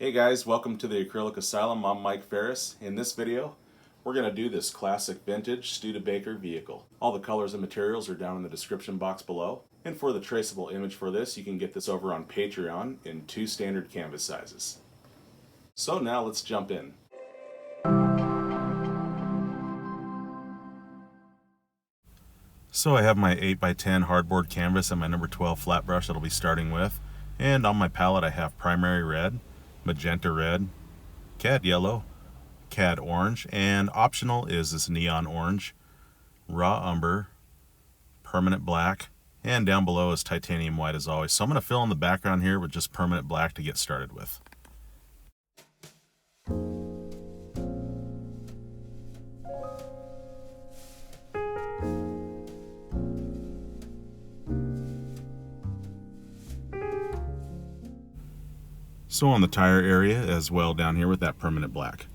Hey guys, welcome to the Acrylic Asylum. I'm Mike Ferris. In this video, we're going to do this classic vintage Studebaker vehicle. All the colors and materials are down in the description box below. And for the traceable image for this, you can get this over on Patreon in 2 standard canvas sizes. So now let's jump in. So I have my 8x10 hardboard canvas and my number 12 flat brush that I'll be starting with. And on my palette I have primary red, Magenta Red, Cad Yellow, Cad Orange, and optional is this neon orange, raw umber, permanent black, and down below is titanium white as always. So I'm going to fill in the background here with just permanent black to get started with. So on the tire area as well down here with that permanent black.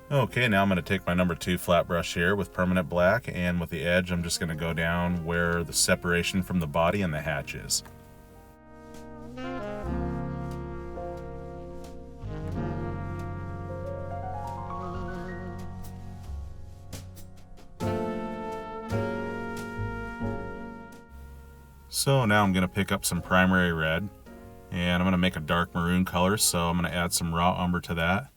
Okay, now I'm going to take my number 2 flat brush here with permanent black, and with the edge I'm just going to go down where the separation from the body and the hatch is. So now I'm going to pick up some primary red, and I'm going to make a dark maroon color, so I'm going to add some raw umber to that,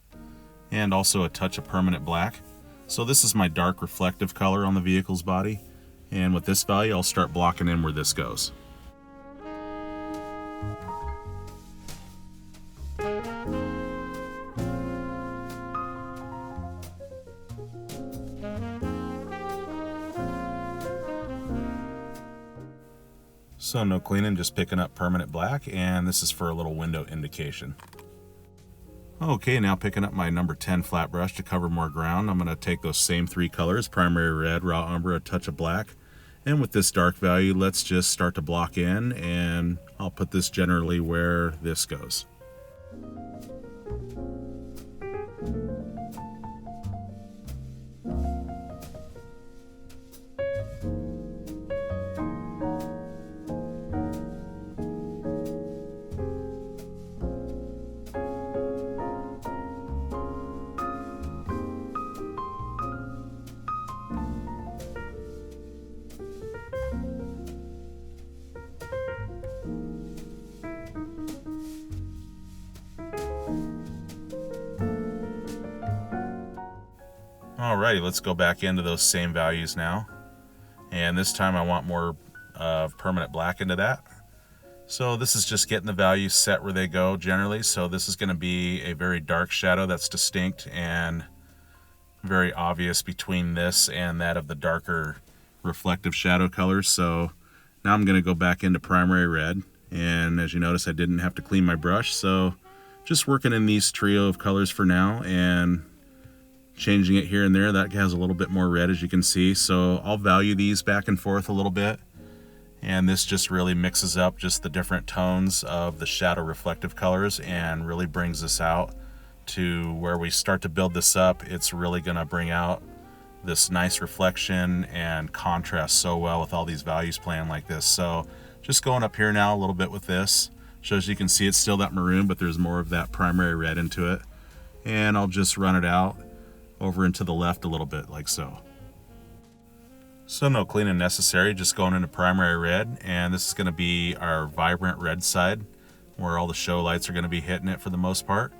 and also a touch of permanent black. So this is my dark reflective color on the vehicle's body, and with this value I'll start blocking in where this goes. So no cleaning, just picking up permanent black, and this is for a little window indication. Okay, now picking up my number 10 flat brush to cover more ground, I'm going to take those same 3 colors, primary red, raw umber, a touch of black, and with this dark value, let's just start to block in, and I'll put this generally where this goes. Alrighty, let's go back into those same values now. And this time I want more permanent black into that. So this is just getting the values set where they go generally. So this is going to be a very dark shadow that's distinct and very obvious between this and that of the darker reflective shadow colors. So now I'm going to go back into primary red. And as you notice, I didn't have to clean my brush. So just working in these trio of colors for now and changing it here and there. That has a little bit more red, as you can see, so I'll value these back and forth a little bit, and this just really mixes up just the different tones of the shadow reflective colors and really brings this out to where we start to build this up. It's really going to bring out this nice reflection and contrast so well with all these values playing like this. So just going up here now a little bit with this, shows you can see it's still that maroon, but there's more of that primary red into it, and I'll just run it out over into the left a little bit, like so. So no cleaning necessary, just going into primary red, and this is going to be our vibrant red side where all the show lights are going to be hitting it for the most part.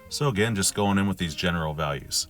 So again, just going in with these general values.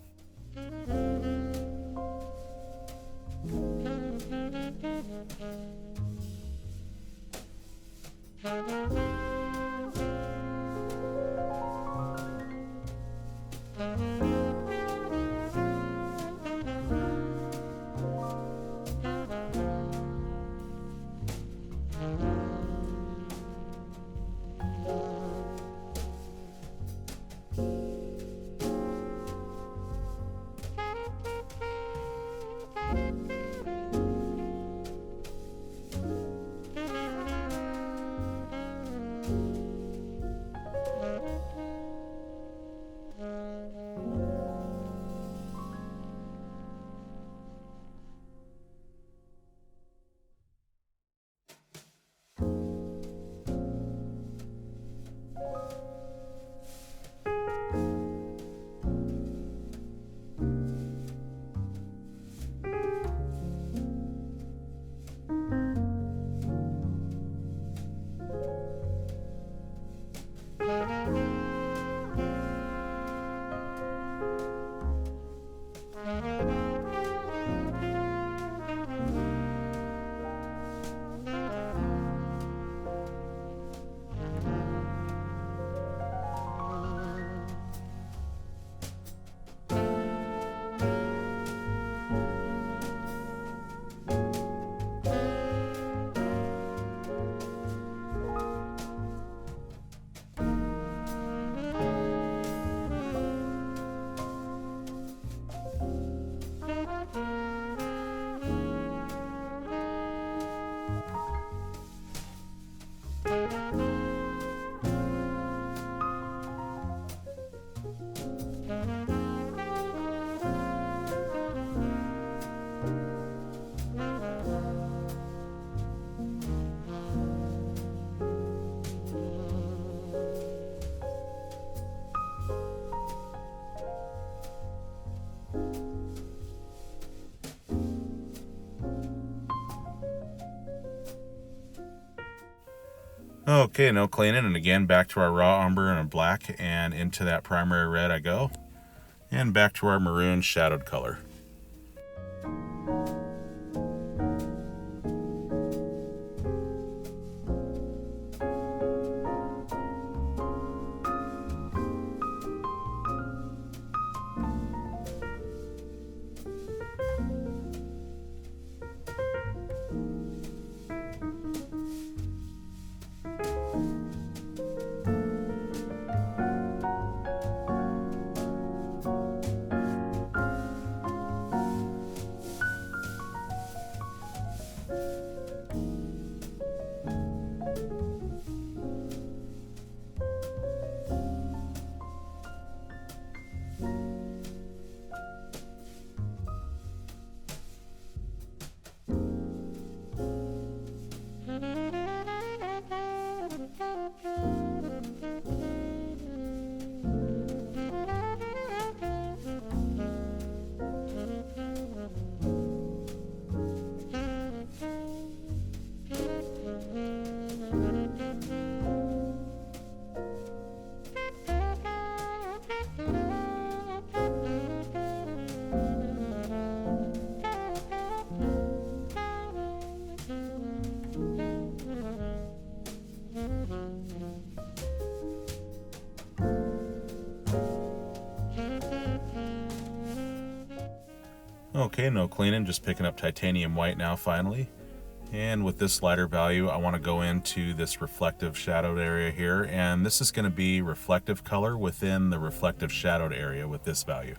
Okay, no cleaning, and again back to our raw umber and a black, and into that primary red I go, and back to our maroon shadowed color. Okay, no cleaning, just picking up titanium white now finally. And with this lighter value, I want to go into this reflective shadowed area here, and this is going to be reflective color within the reflective shadowed area with this value.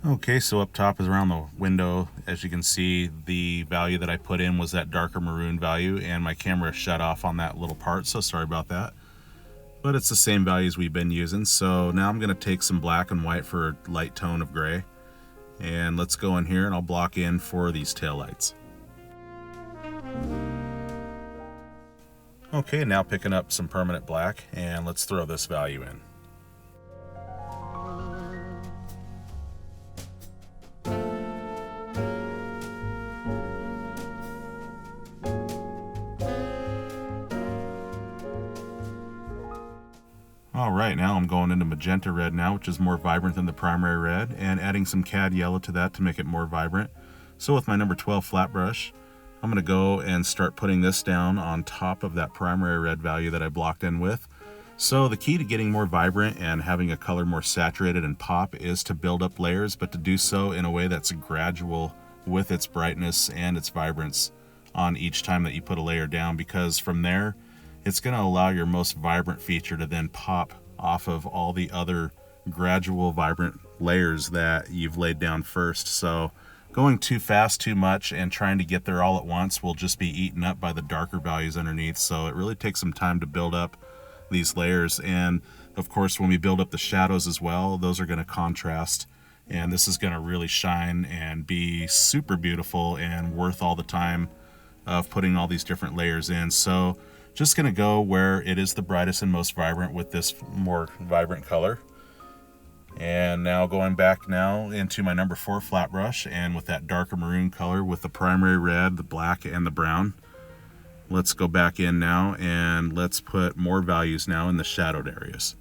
Okay, so up top is around the window. As you can see, the value that I put in was that darker maroon value, and my camera shut off on that little part, so sorry about that. But it's the same values we've been using. So now I'm going to take some black and white for a light tone of gray. And let's go in here and I'll block in for these taillights. Okay, now picking up some permanent black, and let's throw this value in. Alright, now I'm going into Magenta Red now, which is more vibrant than the primary red, and adding some Cad Yellow to that to make it more vibrant. So with my number 12 flat brush, I'm going to go and start putting this down on top of that primary red value that I blocked in with. So the key to getting more vibrant and having a color more saturated and pop is to build up layers, but to do so in a way that's gradual with its brightness and its vibrance on each time that you put a layer down, because from there it's going to allow your most vibrant feature to then pop off of all the other gradual vibrant layers that you've laid down first. So going too fast, too much, and trying to get there all at once will just be eaten up by the darker values underneath. So it really takes some time to build up these layers. And of course, when we build up the shadows as well, those are going to contrast, and this is going to really shine and be super beautiful and worth all the time of putting all these different layers in. So just going to go where it is the brightest and most vibrant with this more vibrant color. And now going back now into my number 4 flat brush, and with that darker maroon color with the primary red, the black, and the brown, let's go back in now and let's put more values now in the shadowed areas.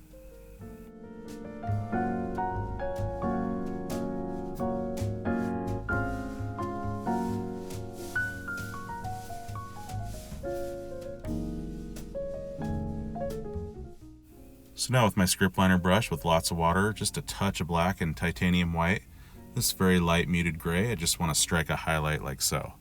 So now with my script liner brush with lots of water, just a touch of black and titanium white, this very light muted gray, I just want to strike a highlight like so.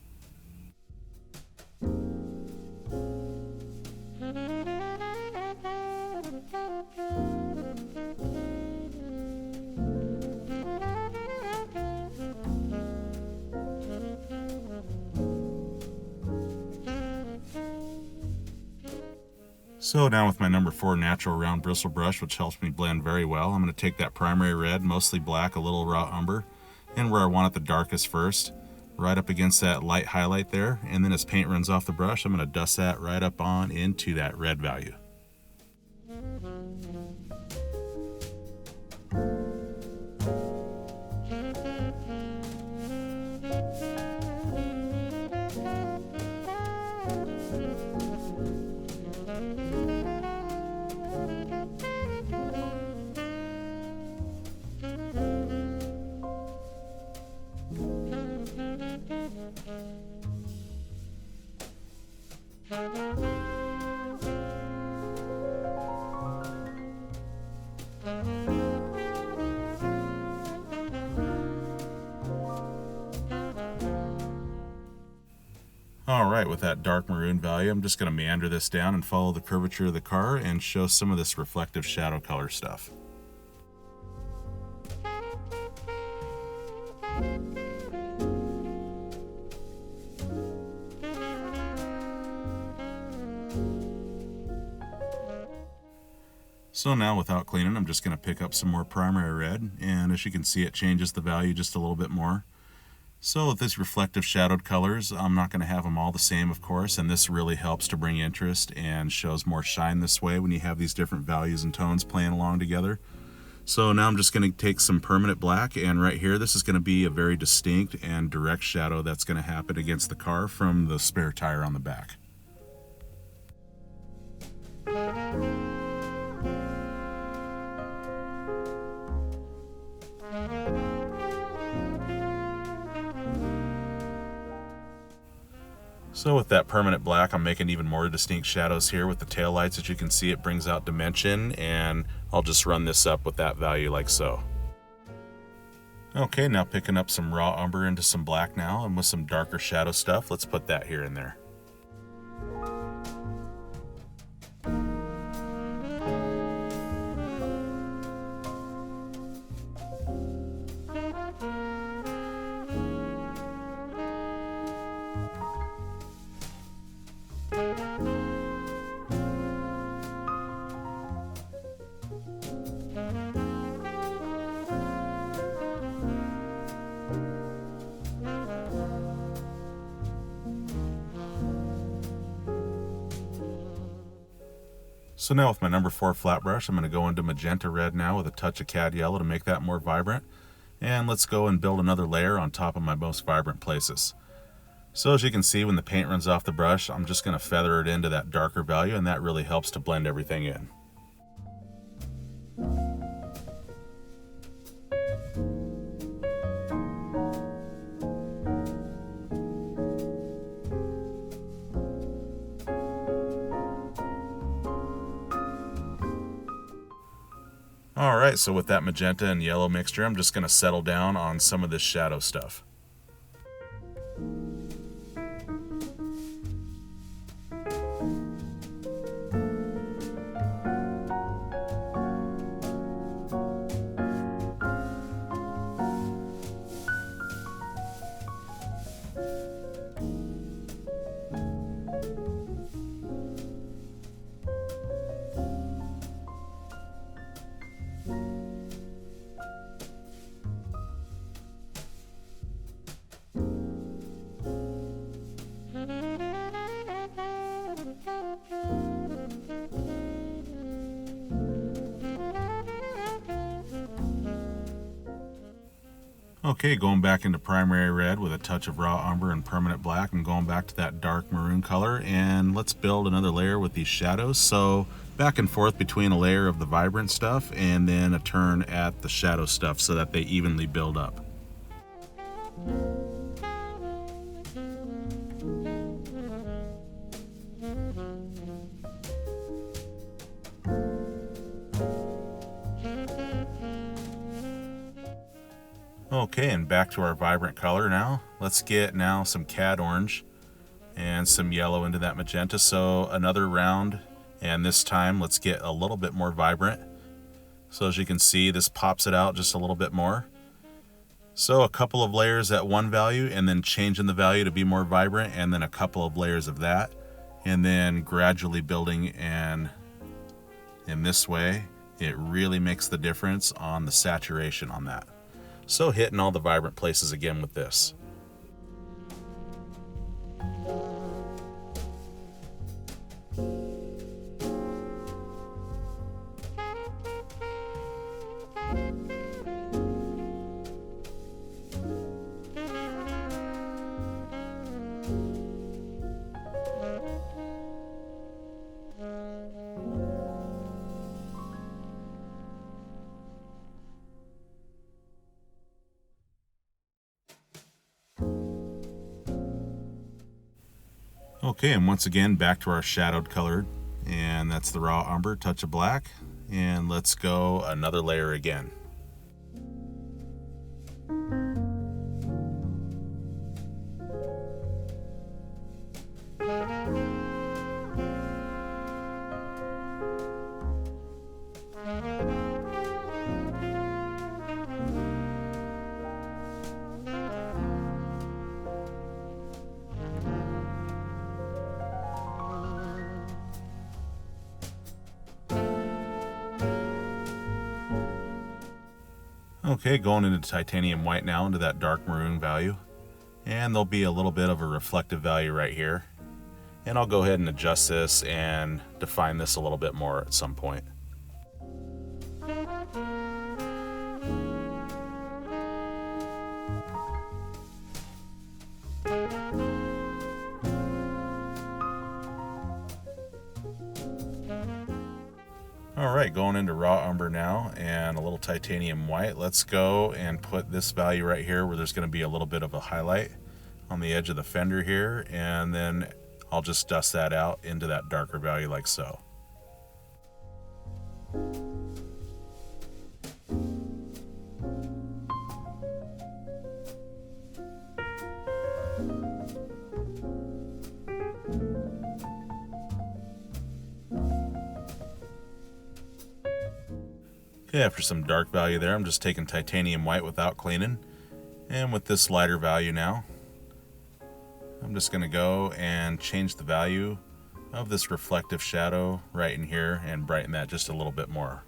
So now with my number 4 natural round bristle brush, which helps me blend very well, I'm going to take that primary red, mostly black, a little raw umber, and where I want it the darkest first, right up against that light highlight there, and then as paint runs off the brush, I'm going to dust that right up on into that red value. Alright, with that dark maroon value, I'm just going to meander this down and follow the curvature of the car and show some of this reflective shadow color stuff. So now without cleaning, I'm just going to pick up some more primary red, and as you can see, it changes the value just a little bit more. So with these reflective shadowed colors, I'm not going to have them all the same, of course, and this really helps to bring interest and shows more shine this way when you have these different values and tones playing along together. So now I'm just going to take some permanent black, and right here, this is going to be a very distinct and direct shadow that's going to happen against the car from the spare tire on the back. So with that permanent black, I'm making even more distinct shadows here with the taillights. As you can see, it brings out dimension, and I'll just run this up with that value like so. Okay, now picking up some raw umber into some black now, and with some darker shadow stuff, let's put that here and there. So now with my number 4 flat brush, I'm going to go into Magenta Red now with a touch of Cad Yellow to make that more vibrant. And let's go and build another layer on top of my most vibrant places. So as you can see, when the paint runs off the brush, I'm just going to feather it into that darker value, and that really helps to blend everything in. Alright, so with that magenta and yellow mixture, I'm just going to settle down on some of this shadow stuff. Okay, going back into primary red with a touch of raw umber and permanent black. I'm going back to that dark maroon color, and let's build another layer with these shadows. So back and forth between a layer of the vibrant stuff and then a turn at the shadow stuff so that they evenly build up. Okay, and back to our vibrant color now. Let's get now some Cad Orange and some yellow into that magenta. So another round, and this time let's get a little bit more vibrant. So as you can see, this pops it out just a little bit more. So a couple of layers at one value, and then changing the value to be more vibrant, and then a couple of layers of that, and then gradually building, and in this way it really makes the difference on the saturation on that. So hitting all the vibrant places again with this. Okay, and once again back to our shadowed colored, and that's the raw umber, touch of black, and let's go another layer again. Okay, going into titanium white now, into that dark maroon value. And there'll be a little bit of a reflective value right here. And I'll go ahead and adjust this and define this a little bit more at some point. Alright, going into raw umber now and a little titanium white. Let's go and put this value right here where there's going to be a little bit of a highlight on the edge of the fender here, and then I'll just dust that out into that darker value like so. Okay, after some dark value there, I'm just taking titanium white without cleaning. And with this lighter value now, I'm just going to go and change the value of this reflective shadow right in here and brighten that just a little bit more.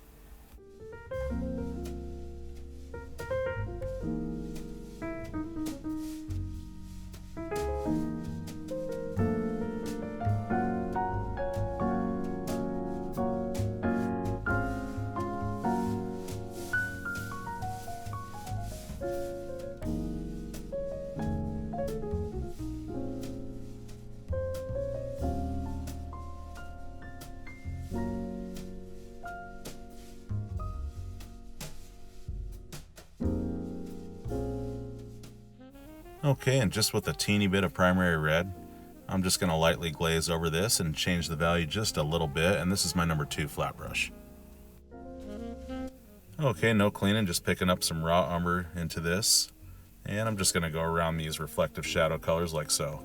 Okay, and just with a teeny bit of primary red, I'm just going to lightly glaze over this and change the value just a little bit, and this is my number 2 flat brush. Okay, no cleaning, just picking up some raw umber into this, and I'm just going to go around these reflective shadow colors like so.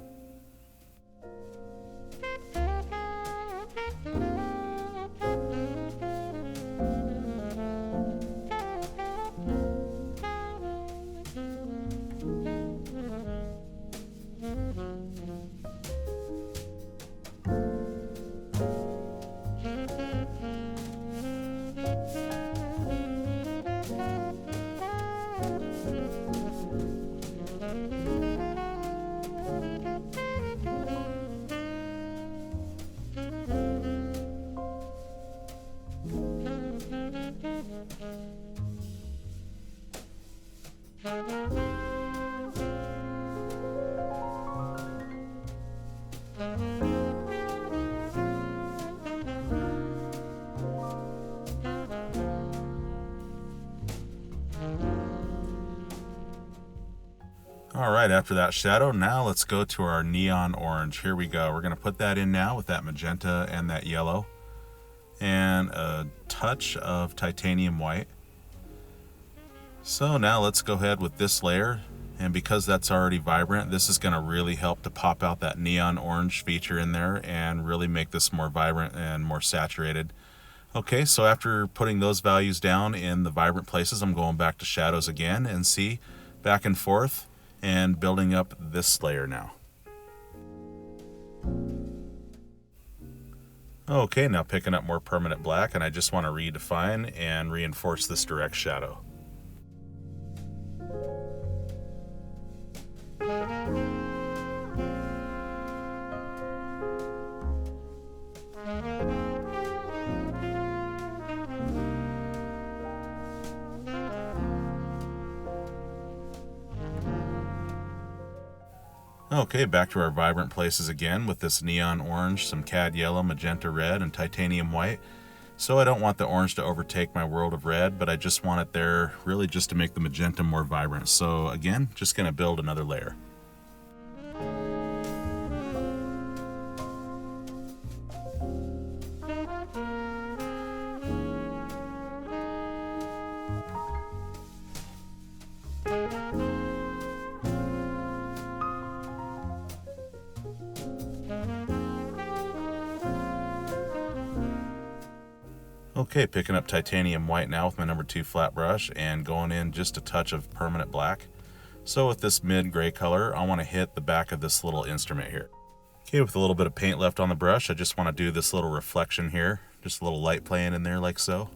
Alright, after that shadow, now let's go to our neon orange. Here we go. We're going to put that in now with that magenta and that yellow. And a touch of titanium white. So now let's go ahead with this layer, and because that's already vibrant, this is going to really help to pop out that neon orange feature in there and really make this more vibrant and more saturated. Okay, so after putting those values down in the vibrant places, I'm going back to shadows again and see, back and forth, and building up this layer now. Okay, now picking up more permanent black, and I just want to redefine and reinforce this direct shadow. Okay, back to our vibrant places again with this neon orange, some Cad Yellow, Magenta Red, and Titanium White. So I don't want the orange to overtake my world of red, but I just want it there really just to make the magenta more vibrant. So again, just going to build another layer. Okay, picking up titanium white now with my number 2 flat brush and going in just a touch of permanent black. So with this mid gray color, I want to hit the back of this little instrument here. Okay, with a little bit of paint left on the brush, I just want to do this little reflection here, just a little light playing in there like so.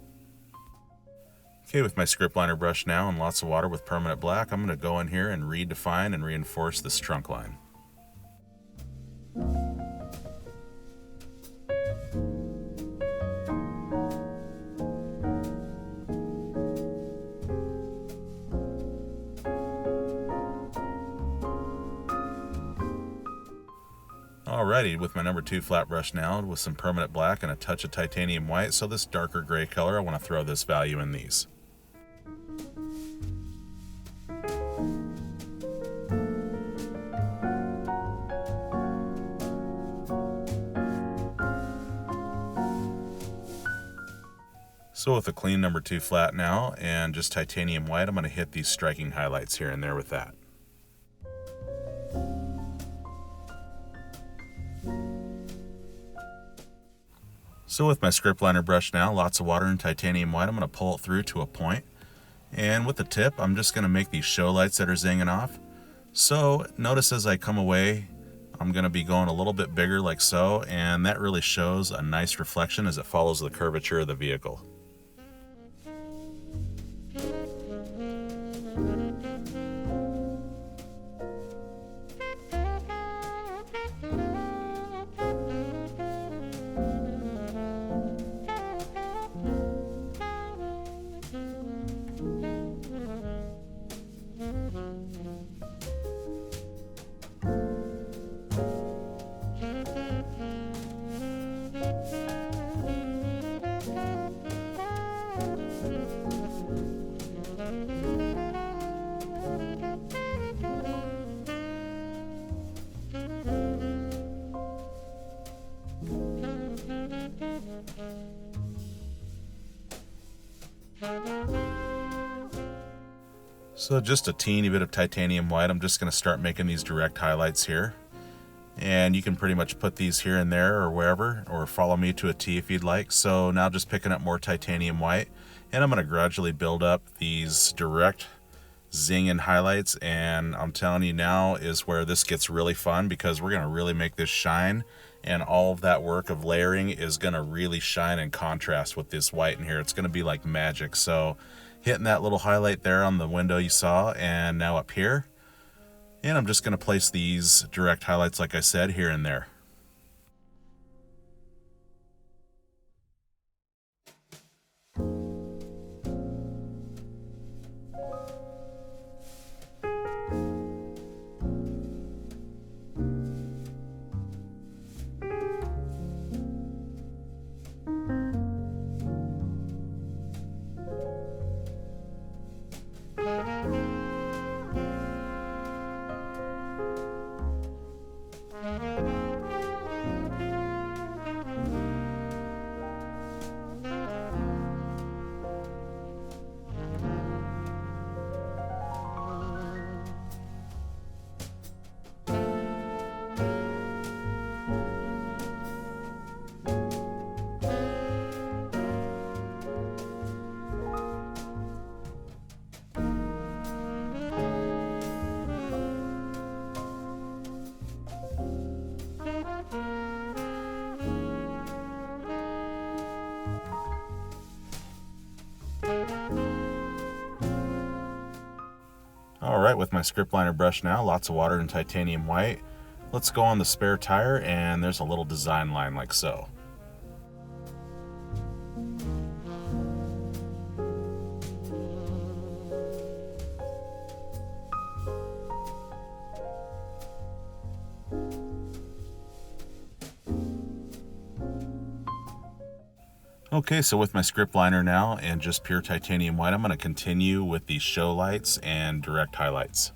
Okay, with my script liner brush now and lots of water with permanent black, I'm going to go in here and redefine and reinforce this trunk line. Alrighty, with my number 2 flat brush now with some permanent black and a touch of titanium white, so this darker gray color, I want to throw this value in these. So with a clean number 2 flat now and just titanium white, I'm going to hit these striking highlights here and there with that. So with my script liner brush now, lots of water and titanium white, I'm going to pull it through to a point. And with the tip, I'm just going to make these show lights that are zinging off. So notice as I come away, I'm going to be going a little bit bigger like so, and that really shows a nice reflection as it follows the curvature of the vehicle. So just a teeny bit of titanium white, I'm just going to start making these direct highlights here. And you can pretty much put these here and there or wherever, or follow me to a T if you'd like. So now just picking up more titanium white, and I'm going to gradually build up these direct zinging highlights. And I'm telling you, now is where this gets really fun, because we're going to really make this shine, and all of that work of layering is going to really shine in contrast with this white in here. It's going to be like magic. So hitting that little highlight there on the window you saw, and now up here. And I'm just going to place these direct highlights, like I said, here and there. Alright, with my script liner brush now, lots of water and titanium white. Let's go on the spare tire, and there's a little design line like so. Okay, so with my script liner now and just pure titanium white, I'm going to continue with the show lights and direct highlights.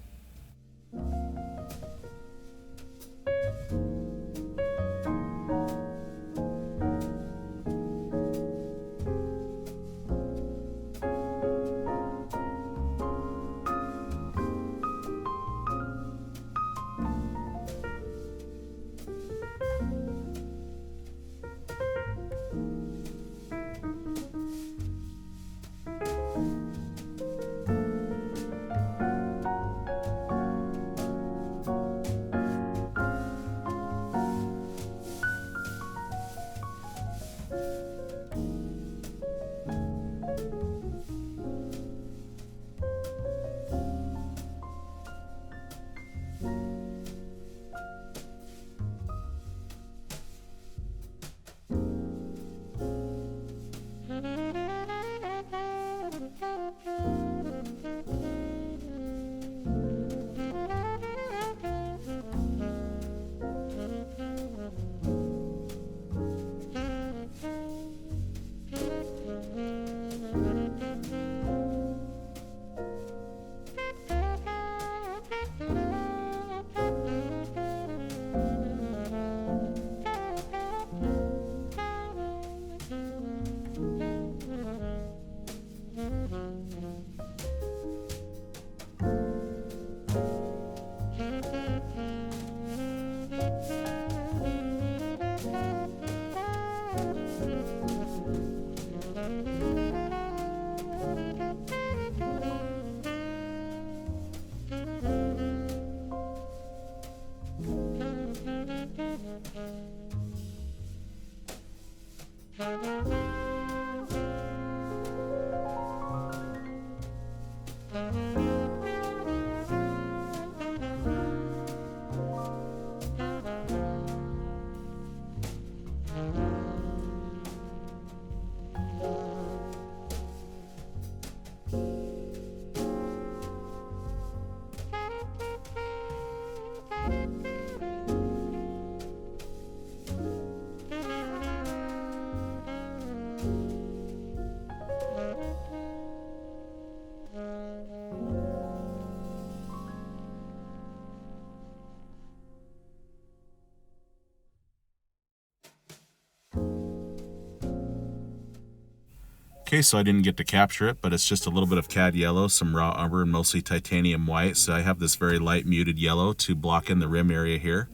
Okay, so I didn't get to capture it, but it's just a little bit of Cad Yellow, some raw umber, and mostly titanium white. So I have this very light muted yellow to block in the rim area here.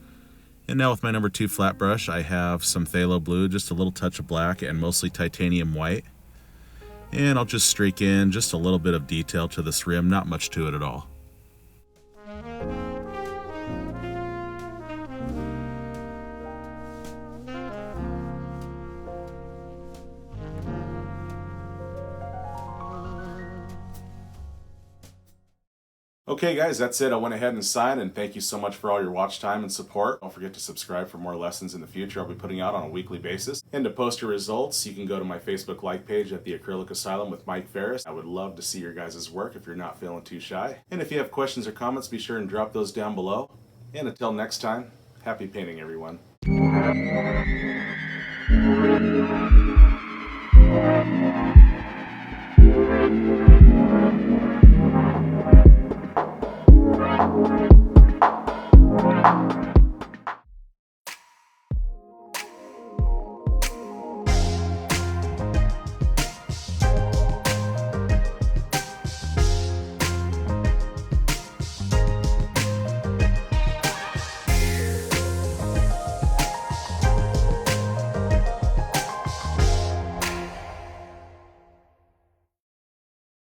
And now with my number 2 flat brush, I have some Phthalo Blue, just a little touch of black, and mostly titanium white. And I'll just streak in just a little bit of detail to this rim, not much to it at all. Okay guys, that's it. I went ahead and signed, and thank you so much for all your watch time and support. Don't forget to subscribe for more lessons in the future I'll be putting out on a weekly basis. And to post your results, you can go to my Facebook like page at the Acrylic Asylum with Mike Ferris. I would love to see your guys' work if you're not feeling too shy. And if you have questions or comments, be sure and drop those down below. And until next time, happy painting everyone.